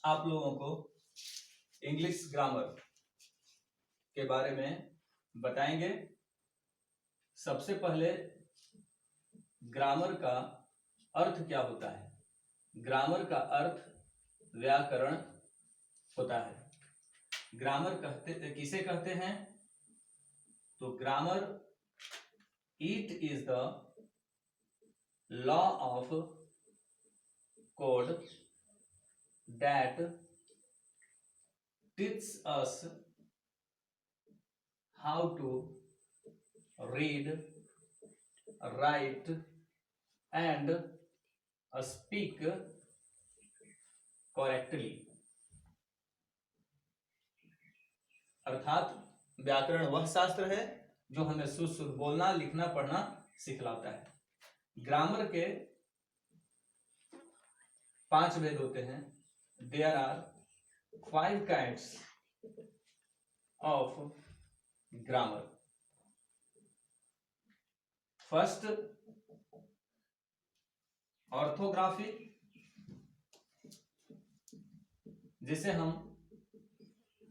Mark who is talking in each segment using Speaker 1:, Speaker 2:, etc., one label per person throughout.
Speaker 1: आप लोगों को इंग्लिश ग्रामर के बारे में बताएंगे। सबसे पहले ग्रामर का अर्थ क्या होता है। ग्रामर का अर्थ व्याकरण होता है। ग्रामर किसे कहते हैं? तो grammar it is the law of code that teaches us how to read, write and speak correctly। अर्थात व्याकरण वह शास्त्र है जो हमें शुद्ध बोलना, लिखना, पढ़ना सिखलाता है। ग्रामर के 5 भेद होते हैं। There are 5 kinds of grammar। First, orthography, जिसे हम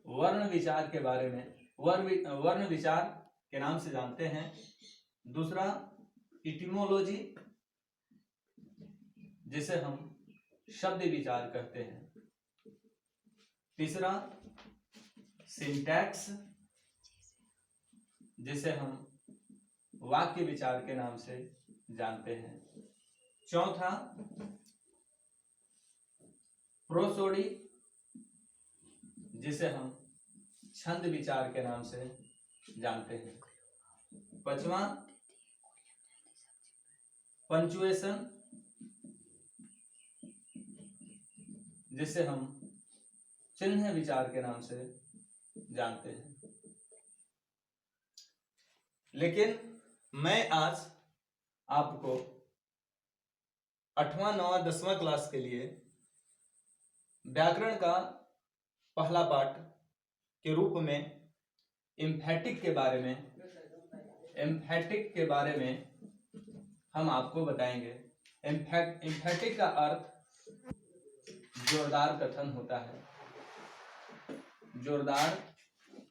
Speaker 1: वर्ण विचार के बारे में वर्ण विचार के नाम से जानते हैं। दूसरा, इटिमोलॉजी, जिसे हम शब्द विचार कहते हैं। तीसरा, सिंटैक्स, जिसे हम वाक्य विचार के नाम से जानते हैं। चौथा, प्रोसोडी, जिसे हम छंद विचार के नाम से जानते हैं। पांचवा, पंचुएशन, जिसे हम चिन्ह विचार के नाम से जानते हैं। लेकिन मैं आज आपको 8वां 9वां 10वां क्लास के लिए व्याकरण का पहला पाठ के रूप में एम्फैटिक के बारे में हम आपको बताएंगे। एम्फैटिक का अर्थ जोरदार कथन होता है। जोरदार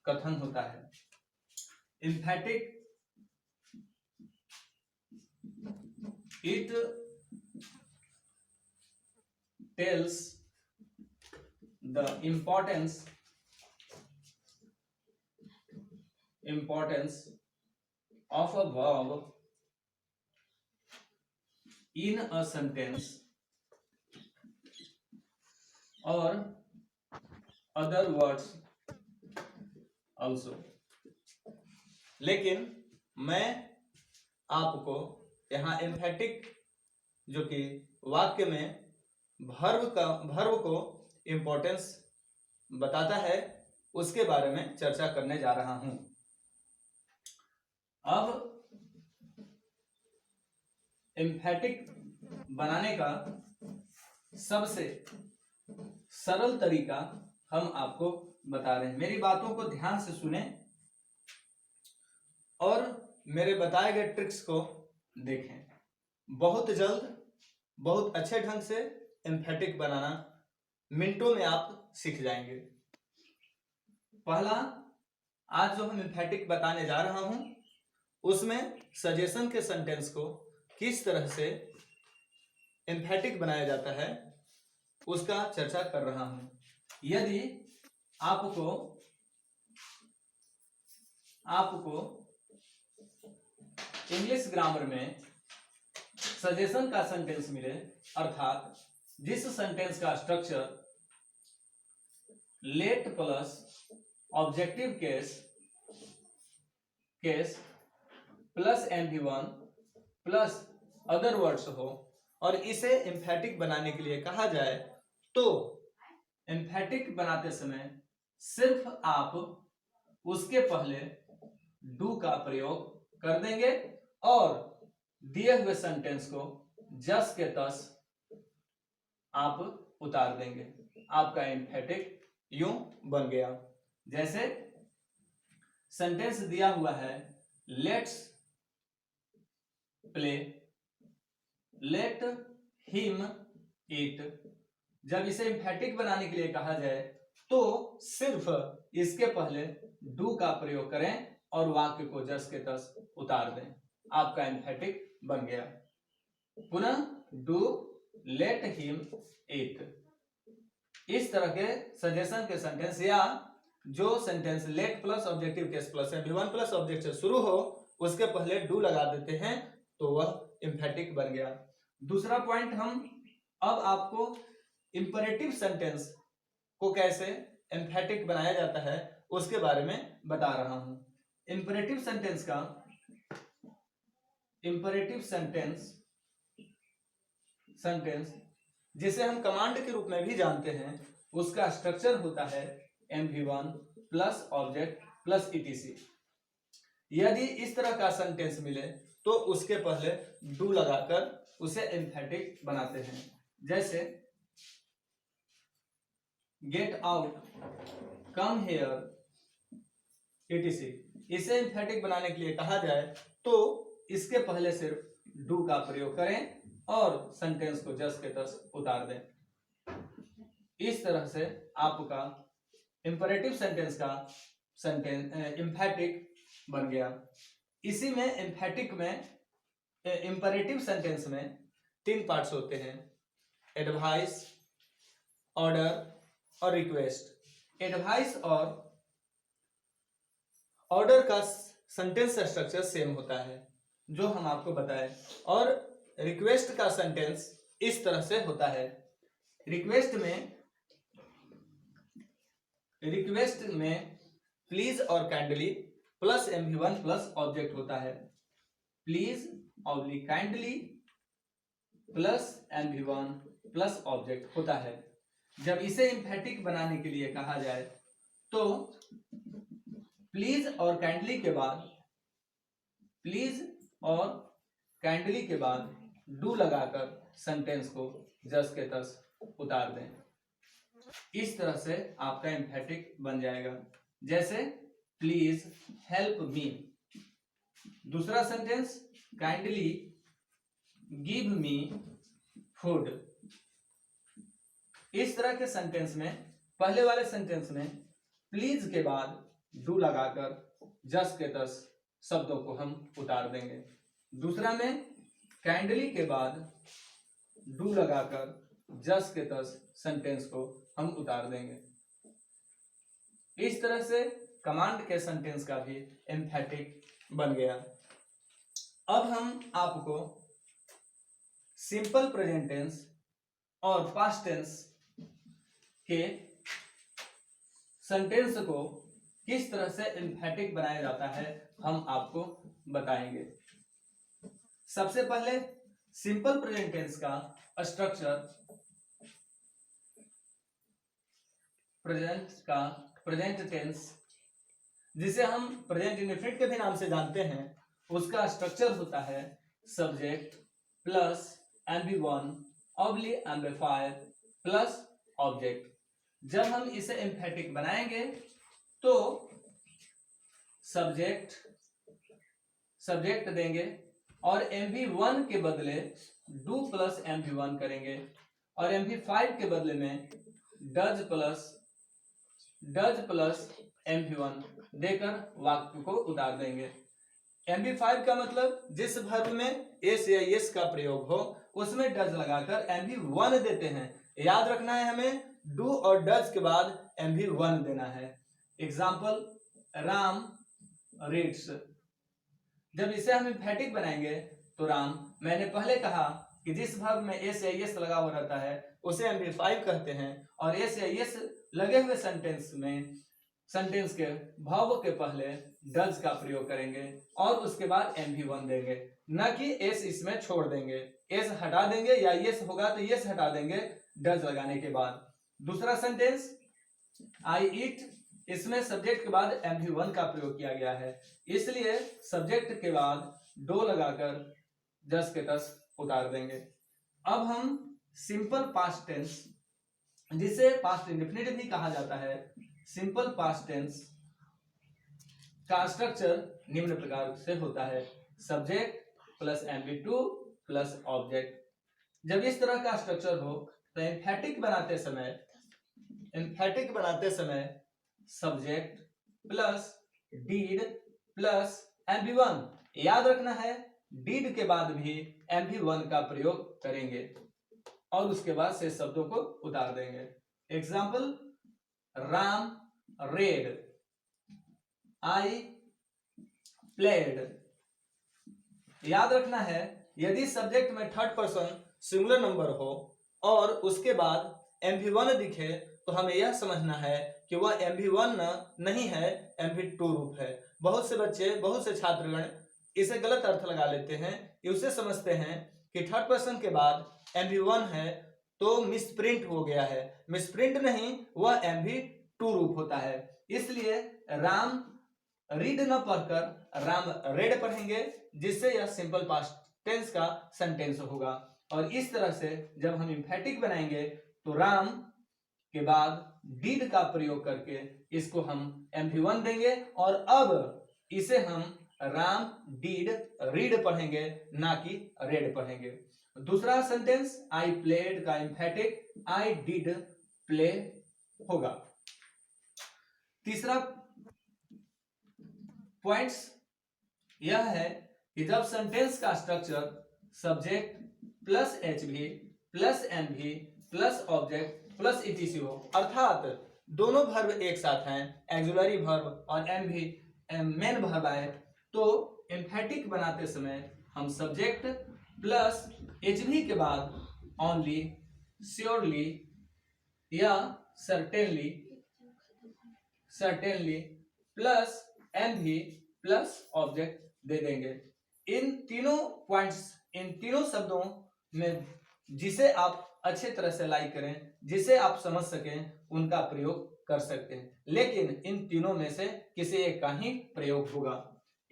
Speaker 1: कथन होता है। एम्फैटिक it tells the importance of a verb in a sentence or other words also। लेकिन मैं आपको यहाँ एम्फैटिक, जो कि वाक्य में भर्व को इंपॉर्टेंस बताता है, उसके बारे में चर्चा करने जा रहा हूं। अब एम्फैटिक बनाने का सबसे सरल तरीका हम आपको बता रहे हैं। मेरी बातों को ध्यान से सुने और मेरे बताए गए ट्रिक्स को देखें। बहुत जल्द, बहुत अच्छे ढंग से एम्फैटिक बनाना मिनटों में आप सीख जाएंगे। पहला, आज जो हम एम्फैटिक बताने जा रहा हूं, उसमें सजेशन के सेंटेंस को किस तरह से एम्फैटिक बनाया जाता है उसका चर्चा कर रहा हूं। यदि आपको इंग्लिश ग्रामर में सजेशन का सेंटेंस मिले, अर्थात जिस सेंटेंस का structure late plus objective case plus MV1 plus other words हो और इसे एम्फैटिक बनाने के लिए कहा जाए, तो एम्फैटिक बनाते समय सिर्फ आप उसके पहले डू का प्रयोग कर देंगे और दिए हुए सेंटेंस को जस के तस आप उतार देंगे। आपका एम्फैटिक यूं बन गया। जैसे सेंटेंस दिया हुआ है, लेट्स प्ले, लेट हिम ईट, जब इसे एम्फेटिक बनाने के लिए कहा जाए तो सिर्फ इसके पहले डू का प्रयोग करें और वाक्य को जस के तस उतार दें, आपका एम्फेटिक बन गया। पुनः डू लेट हिम ईट। इस तरह के सजेशन के सेंटेंस या जो sentence late plus objective case plus V1 plus object से शुरू हो उसके पहले डू लगा देते हैं तो वह एम्फेटिक बन गया। दूसरा पॉइंट, हम अब आपको इंपरेटिव सेंटेंस को कैसे एम्फेटिक बनाया जाता है उसके बारे में बता रहा हूं। इंपरेटिव सेंटेंस जिसे हम कमांड के रूप में भी जानते हैं, उसका स्ट्रक्चर होता है MV1 plus object plus ETC। यदि इस तरह का सेंटेंस मिले तो उसके पहले डू लगाकर उसे एम्फेटिक बनाते हैं। जैसे get out, come here, ETC। इसे एम्फेटिक बनाने के लिए कहा जाए तो इसके पहले सिर्फ डू का प्रयोग करें और सेंटेंस को जस के तस उतार दें। इस तरह से आपका इंपरेटिव सेंटेंस का एम्फेटिक बन गया। इसी में इंपरेटिव सेंटेंस में 3 पार्ट्स होते हैं, एडवाइस, ऑर्डर और रिक्वेस्ट। एडवाइस और ऑर्डर का सेंटेंस स्ट्रक्चर सेम होता है जो हम आपको बताए, और रिक्वेस्ट का सेंटेंस इस तरह से होता है। रिक्वेस्ट में प्लीज और kindly plus MV1 plus object होता है। Please oblique kindly plus MV1 plus object होता है। जब इसे एम्फेटिक बनाने के लिए कहा जाए तो प्लीज और काइंडली के बाद डू लगाकर सेंटेंस को जस के तस उतार दें। इस तरह से आपका एम्फेटिक बन जाएगा। जैसे प्लीज हेल्प मी। दूसरा sentence, kindly give me food. इस तरह के सेंटेंस में, पहले वाले सेंटेंस में प्लीज के बाद डू लगाकर जस के तस शब्दों को हम उतार देंगे। दूसरा में काइंडली के बाद डू लगाकर जस के तस सेंटेंस को हम उतार देंगे। इस तरह से कमांड के सेंटेंस का भी एम्फेटिक बन गया। अब हम आपको सिंपल प्रेजेंट टेंस और पास्ट टेंस के सेंटेंस को किस तरह से एम्फेटिक बनाया जाता है हम आपको बताएंगे। सबसे पहले सिंपल प्रेजेंट टेंस का स्ट्रक्चर, प्रेजेंट टेंस जिसे हम प्रेजेंट इंडेफिनिट के भी नाम से जानते हैं, उसका स्ट्रक्चर होता है subject plus MV1 oblique amplifier plus object. जब हम इसे एम्फेटिक बनाएंगे तो सब्जेक्ट देंगे और MV1 के बदले डू प्लस MV1 करेंगे और MV5 के बदले में डज प्लस MV1 देकर वाक्य को उतार देंगे। MV5 का मतलब जिस वर्ब में एस या यस का प्रयोग हो उसमें डज लगाकर MV1 देते हैं। याद रखना है हमें, डू और डज के बाद MV1 देना है। Example, Ram reads. जब इसे हम एम्फेटिक बनाएंगे तो राम, मैंने पहले कहा कि जिस वर्ब में एस या यस लगा हुआ रहता है उसे MV5 कहते हैं, और एस या यस लगे हुए सेंटेंस के भाव के पहले डज का प्रयोग करेंगे और उसके बाद MV1 देंगे, न कि एस इसमें छोड़ देंगे। एस हटा देंगे या यस होगा तो यस हटा देंगे डज लगाने के बाद। दूसरा सेंटेंस, आई ईट, इसमें सब्जेक्ट के बाद MV1 का प्रयोग किया गया है, इसलिए सब्जेक्ट के बाद डो लगाकर जस के तस उतार देंगे। अब हम सिंपल पास्ट टेंस, जिसे पास्ट इंडेफिनिट भी कहा जाता है, सिंपल पास्ट टेंस का स्ट्रक्चर निम्न प्रकार से होता है, subject plus MV2 plus object. जब इस तरह का स्ट्रक्चर हो तो एम्फेटिक बनाते समय subject plus deed plus MV1। याद रखना है डीड के बाद भी MV1 का प्रयोग करेंगे और उसके बाद से शब्दों को उतार देंगे। Example, Ram red, I played. याद रखना है यदि सब्जेक्ट में थर्ड पर्सन सिंगुलर नंबर हो और उसके बाद MV1 दिखे तो हमें यह समझना है कि वह MV1 नहीं है, MV2 रूप है। बहुत से छात्रगण इसे गलत अर्थ लगा लेते हैं, उसे समझते हैं कि थर्ड पर्सन के बाद MV1 है तो मिसप्रिंट हो गया है। मिसप्रिंट नहीं, वह MV2 रूप होता है। इसलिए राम रीड न पढ़कर राम रेड पढ़ेंगे, जिससे यह सिंपल पास्ट टेंस का सेंटेंस होगा। और इस तरह से जब हम एम्फेटिक बनाएंगे तो राम के बाद डीड का प्रयोग करके इसको हम MV1 देंगे और अब इसे हम राम डीड रीड पढ़ेंगे, ना कि रेड पढ़ेंगे। दूसरा सेंटेंस, आई प्लेड का एम्फेटिक आई डिड प्ले होगा। तीसरा पॉइंट्स यह है कि जब सेंटेंस का structure subject plus HV plus MV plus object plus ETC हो, अर्थात दोनों वर्ब एक साथ हैं, एक्सुलरी वर्ब और MV मेन वर्ब आए, तो एम्फेटिक बनाते समय हम सब्जेक्ट प्लस HV के बाद ओनली, श्योरली या certainly plus MV plus object दे देंगे। इन तीनों शब्दों में जिसे आप अच्छे तरह से लाइक करें, जिसे आप समझ सकें, उनका प्रयोग कर सकते हैं, लेकिन इन तीनों में से किसी एक का ही प्रयोग होगा।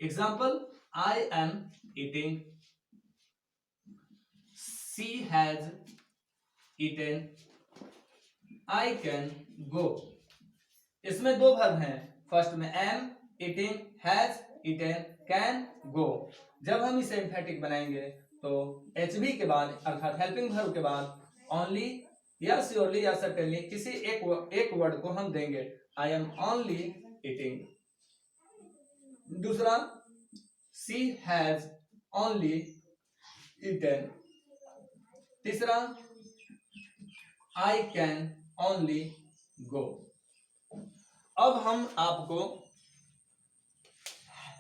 Speaker 1: Example, I am eating, she has eaten, I can go. इसमें दो वर्ब हैं, फर्स्ट में am, eating, has, eaten, can, go. जब हम इसे एम्फेटिक बनाएंगे तो HV के बाद अर्थात हेल्पिंग वर्ब के बाद ओनली या श्योरली या सर्टेनली किसी एक वर्ड को हम देंगे, आई एम ओनली ईटिंग। दूसरा, शी हैज ओनली ईटेन। तीसरा, आई कैन ओनली गो। अब हम आपको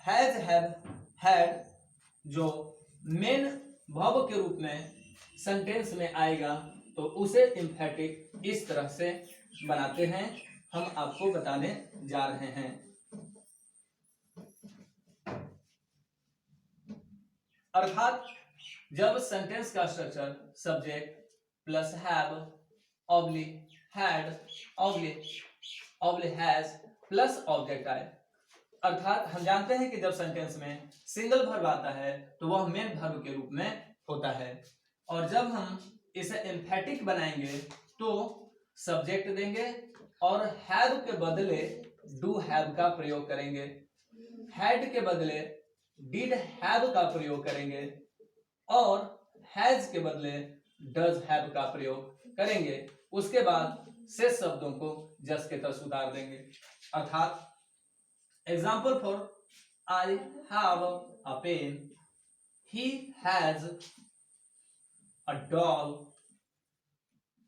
Speaker 1: हैज, हैव, हैड जो मेन वर्ब के रूप में सेंटेंस में आएगा तो उसे एम्फेटिक इस तरह से बनाते हैं, हम आपको बताने जा रहे हैं। अर्थात जब सेंटेंस का structure subject plus have ऑब्ली had ऑब्ली has plus object आए, अर्थात हम जानते हैं कि जब सेंटेंस में सिंगल वर्ब आता है तो वह मेन वर्ब के रूप में होता है, और जब हम इसे एम्फेटिक बनाएंगे तो सब्जेक्ट देंगे और हैव के बदले डू हैव का प्रयोग करेंगे, हैड के बदले डिड हैव का प्रयोग करेंगे और हैज के बदले डज हैव का प्रयोग करेंगे। उसके बाद शेष शब्दों को जस के तस उतार देंगे। अर्थात example for I have a pen, he has a doll,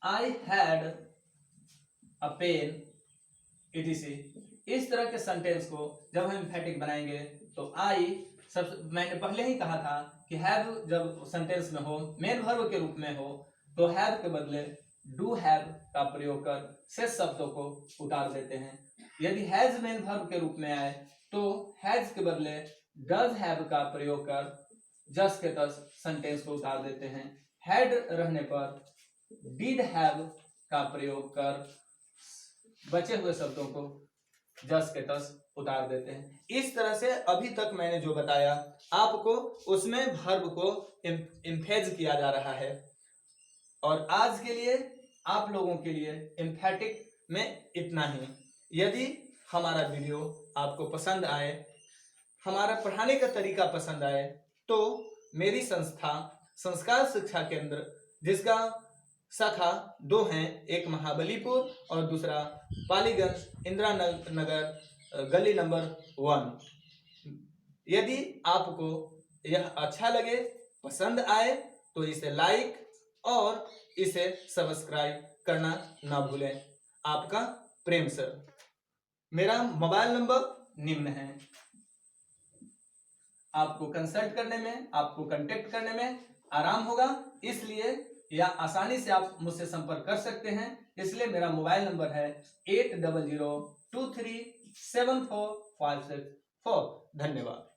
Speaker 1: I had a pen, etc। इस तरह के सेंटेंस को जब हम एम्फेटिक बनाएंगे तो आई मैंने पहले ही कहा था कि हैव जब सेंटेंस में हो, मेन वर्ब के रूप में हो, तो हैव के बदले डू हैव का प्रयोग कर शेष शब्दों को उतार देते हैं। यदि हैज मेन वर्ब के रूप में आए तो हैज के बदले डज हैव का प्रयोग कर जस के तस सेंटेंस को उतार देते हैं। हैड रहने पर डिड हैव का प्रयोग कर बचे हुए शब्दों को जस के तस उतार देते हैं। इस तरह से अभी तक मैंने जो बताया आपको, उसमें वर्ब को एम्फेज किया जा रहा है। और आज के लिए आप लोगों के लिए एम्फेटिक में इतना ही। यदि हमारा वीडियो आपको पसंद आए, हमारा पढ़ाने का तरीका पसंद आए, तो मेरी संस्था संस्कार शिक्षा केंद्र, जिसका शाखा दो हैं, एक महाबलीपुर और दूसरा पालीगंज इंदिरा नगर गली नंबर 1। यदि आपको यह अच्छा लगे, पसंद आए तो इसे लाइक और इसे सब्सक्राइब करना ना भूलें। आपका प्रेम सर। मेरा मोबाइल नंबर निम्न है। आपको कंसल्ट करने में, आपको कांटेक्ट करने में आराम होगा, इसलिए या आसानी से आप मुझसे संपर्क कर सकते हैं। इसलिए मेरा मोबाइल नंबर है 8002374564। धन्यवाद।